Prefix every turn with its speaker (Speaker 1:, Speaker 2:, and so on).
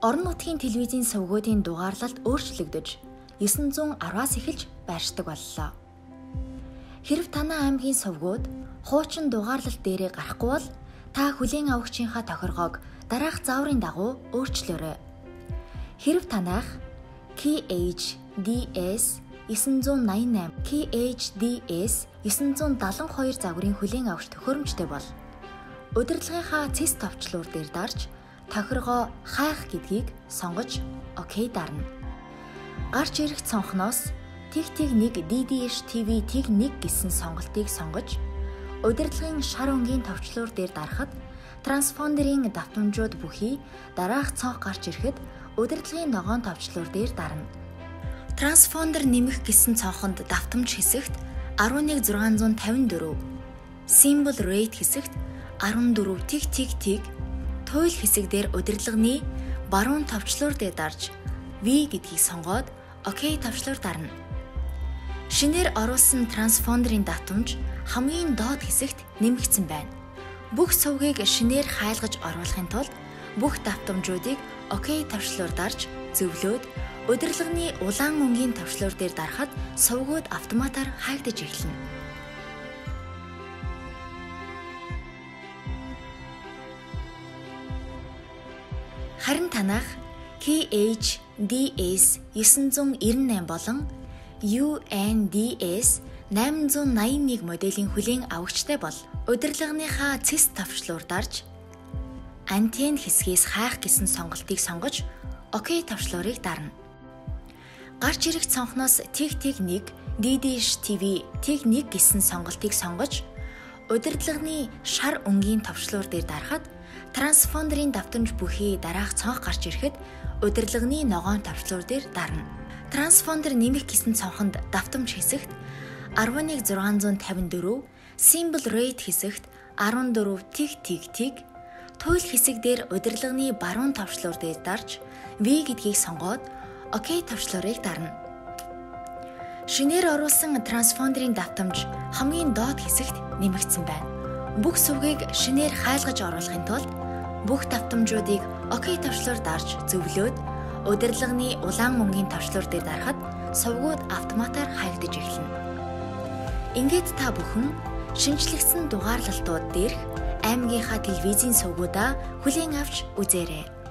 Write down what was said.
Speaker 1: Орон нутгийн телевизийн сувгуудын дугаарлалт өөрчлөгдөж 910-аас эхэлж байршдаг боллоо. Хэрэв танай аймгийн сувгууд хуучин дугаарлалт дээрээ гарахгүй бол та хүлээн авагчийнхаа тохиргоог дараах зааврын дагуу өөрчлөөрэй. Хэрэв танайх KHDS 988, KHDS 972 загварын хүлээн авагч төхөөрөмжтэй бол удирдлагынхаа цэс товчлуур дээр дарж тохиргоо хайх гэдгийг сонгож окей дарна. Гарч ирэх цонхноос тэг 1 DDS TV тэг 1 гэсэн сонголтыг сонгож удирдлагын шар өнгийн товчлуур дээр дарахад транспондерын давтамжууд бүхий дараах цонх гарч ирэхэд удирдлагын ногоон товчлуур дээр дарна. Транспондер нэмэх гэсэн цонхонд давтамж хэсэгт 11654, symbol rate хэсэгт 14 тэг туйл хэсэг дээр удирдлагын баруун товчлуур дээр дарж V гэдгийг сонгоод окей товчлуур дарна. Шинээр оруулсан транспондерын давтамж хамгийн доод хэсэгт нэмэгдсэн байна. Бүх сувгийг шинээр хайлгаж оруулахын тулд бүх давтамжуудыг окей товчлуур дарж зөвлөөд удирдлагын улаан өнгийн товчлуур дээр дарахад сувгууд автоматар хаягдаж эхэлнэ. Харин танах KHDS 998 болон UNDS 881 моделийн хүлээн авагчтай бол удирдлагынхаа цэс товчлуур дарж антен хэсгээс хайх гэсэн сонголтыг сонгож окей товчлуурыг дарна. Гарч ирэх цонхноос тэг 1 DDS TV тэг 1 гэсэн сонголтыг сонгож удирдлагын шар өнгийн товчлуур дээр дарахад транспондерын давтамж бүхий дараах цонх гарч ирэхэд удирдлагын ногоон товчлуур дээр дарна. Транспондер нэмэх гэсэн цонхонд давтамж хэсэгт 11654, symbol rate хэсэгт 14 тэг туйл хэсэг дээр удирдлагын баруун товчлуур дээр дарж V гэдгийг сонгоод окей товчлуурыг дарна. Шинээр оруулсан транспондерын давтамж хамгийн доод хэсэгт нэмэгдсэн байна. Бүх сувгийг шинээр хайлгаж оруулахын тулд бүх давтамжуудыг окей товчлуур дарж зөвлөөд удирдлагын улаан өнгийн товчлуур дээр дарахад сувгууд автоматар хаягдаж эхэлнэ. Ингээд та бүхэн шинжлэхсэн дугаарлалтууд дээрх аймгийнхаа телевизийн сувгуудаа хүлээн авч үзээрэй.